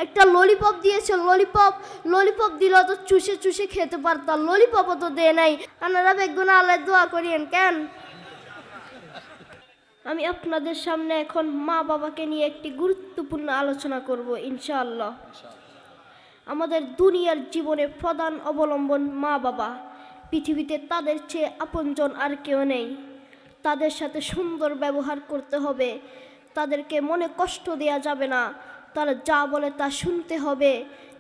একটা ললিপপ দিয়েছে, lollipop lollipop দিল তো চুষে চুষে খেতে পারতাম, ললিপপও তো দেয় নাই। আপনারা বেগুনা আল্লাহ দোয়া করিয়েন কেন? আমি আপনাদের সামনে এখন মা বাবাকে নিয়ে একটি গুরুত্বপূর্ণ আলোচনা করব ইনশাআল্লাহ। আমাদের দুনিয়ার জীবনে প্রধান অবলম্বন মা বাবা। পৃথিবীতে তাদের চেয়ে আপনজন আর কেউ নেই। তাদের সাথে সুন্দর ব্যবহার করতে হবে, তাদেরকে মনে কষ্ট দেওয়া যাবে না, তারা যা বলে তা শুনতে হবে।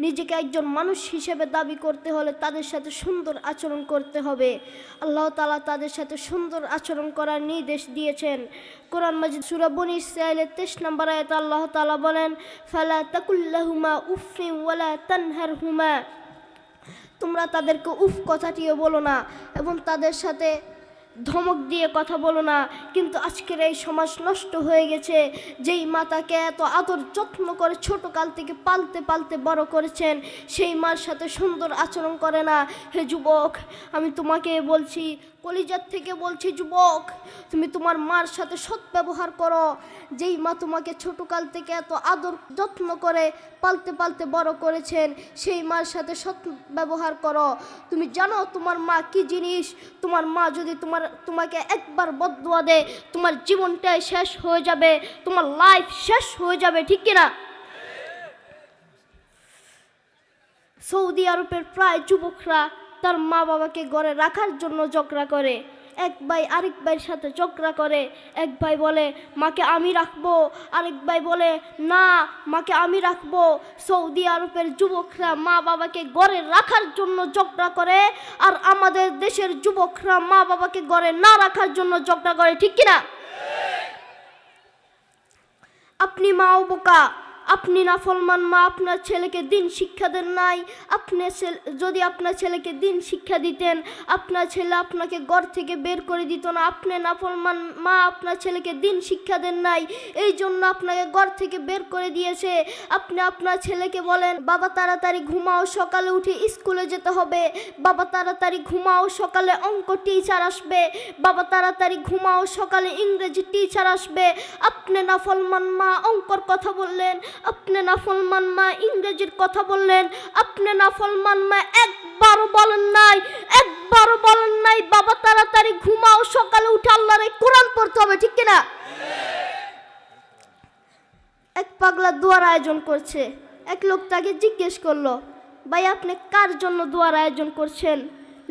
নিজেকে একজন মানুষ হিসেবে দাবি করতে হলে তাদের সাথে সুন্দর আচরণ করতে হবে। আল্লাহ তাআলা তাদের সাথে সুন্দর আচরণ করার নির্দেশ দিয়েছেন। কোরআন মাজিদ সূরা বনী ইসরাঈলের 23 নম্বর আয়াতে আল্লাহ তাআলা বলেন, ফালা তাকুল্লাহুমা উফিন ওয়ালা তানহারহুমা। তোমরা তাদেরকে উফ কথাটিও বলো না এবং তাদের সাথে ধমক দিয়ে কথা বলো না। কিন্তু আজকের এই সমাজ নষ্ট হয়ে গেছে। যেই মাতাকে এত আদর যত্ন করে ছোটকাল থেকে পালতে পালতে বড় করেছেন, সেই মার সাথে সুন্দর আচরণ করে না। হে যুবক, আমি তোমাকে বলছি, কলিজার থেকে বলছি, যুবক তুমি তোমার মার সাথে সৎ ব্যবহার করো। যেই মা তোমাকে ছোটকাল থেকে এত আদর যত্ন করে পালতে পালতে বড় করেছেন, সেই মার সাথে সৎ ব্যবহার করো। তুমি জানো তোমার মা কি জিনিস? তোমার মা যদি তোমাকে একবার বদদুয়া দেয়, তোমার জীবনটাই শেষ হয়ে যাবে, তোমার লাইফ শেষ হয়ে যাবে, ঠিক কিনা? সৌদি আরবের প্রায় যুবকরা তার মা বাবাকে ঘরে রাখার জন্য ঝগড়া করে। এক ভাই আরেক ভাইয়ের সাথে ঝগড়া করে। এক ভাই বলে মাকে আমি রাখবো, আরেক ভাই বলে না মাকে আমি রাখবো। সৌদি আরবের যুবকরা মা বাবাকে ঘরে রাখার জন্য ঝগড়া করে, আর আমাদের দেশের যুবকরা মা বাবাকে ঘরে না রাখার জন্য ঝগড়া করে, ঠিক কিনা? আপনি মাও বোকা, আপনি নাফরমান মা, আপনার ছেলেকে দিন শিক্ষা দেন নাই। আপনি যদি আপনার ছেলেকে দিন শিক্ষা দিতেন, আপনার ছেলে আপনাকে ঘর থেকে বের করে দিত না। আপনি নাফরমান মা, আপনার ছেলেকে দিন শিক্ষা দেন নাই, এই জন্য আপনাকে ঘর থেকে বের করে দিয়েছে। আপনি আপনার ছেলেকে বলেন বাবা তাড়াতাড়ি ঘুমাও, সকালে উঠে স্কুলে যেতে হবে। বাবা তাড়াতাড়ি ঘুমাও, সকালে অঙ্ক টিচার আসবে। বাবা তাড়াতাড়ি ঘুমাও, সকালে ইংরেজি টিচার আসবে। আপনি নাফরমান মা অঙ্কর কথা বললেন, আপনি নাফরমান মা ইংরেজির কথা বললেন। আপনি নাফরমান মা একবারও বলেন নাই বাবা তাড়াতাড়ি ঘুমাও, সকালে উঠে আল্লাহর কোরআন পড়তে হবে, ঠিক কিনা? এক পাগলা দোয়ার আয়োজন করছে। এক লোক তাকে জিজ্ঞেস করলো, ভাই আপনি কার জন্য দোয়ার আয়োজন করছেন?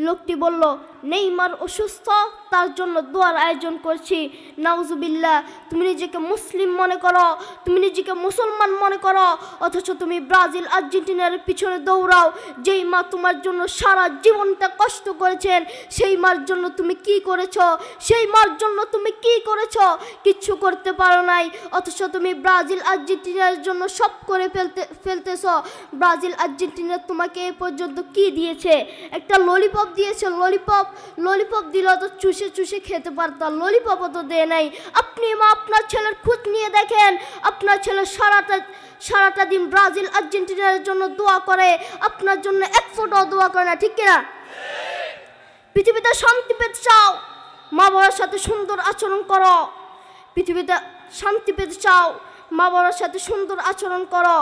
লোকটি বলল, নেইমার অসুস্থ, তার জন্য দোয়ার আয়োজন করছি। নাউজুবিল্লাহ, তুমি নিজেকে মুসলিম মনে করো, তুমি নিজেকে মুসলমান মনে করো, অথচ তুমি ব্রাজিল আর্জেন্টিনার পিছনে দৌড়াও। যেই মা তোমার জন্য সারা জীবনটা কষ্ট করেছেন, সেই মার জন্য তুমি কি করেছো? সেই মার জন্য তুমি কি করেছো? কিচ্ছু করতে পারো নাই, অথচ তুমি ব্রাজিল আর্জেন্টিনার জন্য সব করে ফেলতেছ। ব্রাজিল আর্জেন্টিনা তোমাকে এ পর্যন্ত কি দিয়েছে? একটা ললিপপ দিয়েছে, ললিপপ দিল তো চুষে চুষে খেতে পারতাম, ললিপপও তো দেয় নাই। আপনি মা আপনার ছেলের খোঁজ নিয়ে দেখেন, আপনার ছেলে সারাটা দিন ব্রাজিল আর্জেন্টিনার জন্য দোয়া করে, আপনার জন্য এক ফোঁটাও দোয়া করে না, ঠিক কিনা? পৃথিবীতে শান্তি পেতে চাও, মা বাবার সাথে সুন্দর আচরণ করো। পৃথিবীতে শান্তি পেতে চাও, মা বাবার সাথে সুন্দর আচরণ করো।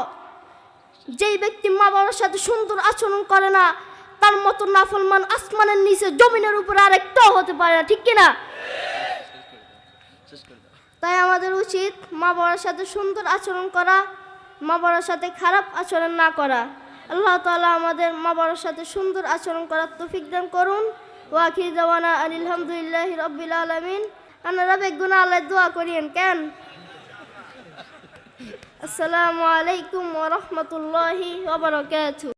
যেই ব্যক্তি মা বাবার সাথে সুন্দর আচরণ করে না, তার মতো নাফরমান আসমানের নিচে জমিনের উপরে আরেকটাও হতে পারে না, ঠিক কিনা? তাই আমাদের উচিত মা বাবার সাথে সুন্দর আচরণ করা, মা বাবার সাথে খারাপ আচরণ না করা। আল্লাহ তাআলা আমাদের মা বাবার সাথে সুন্দর আচরণ করার তৌফিক দান করুন। ওয়া আখির দাওয়ানা আলহামদুলিল্লাহি রাব্বিল আলামিন। আপনারা বেগুনা আল্লাহ দোয়া করিয়েন কেন? আসসালামু আলাইকুম ওয়া রাহমাতুল্লাহি ওয়া বারাকাতুহু।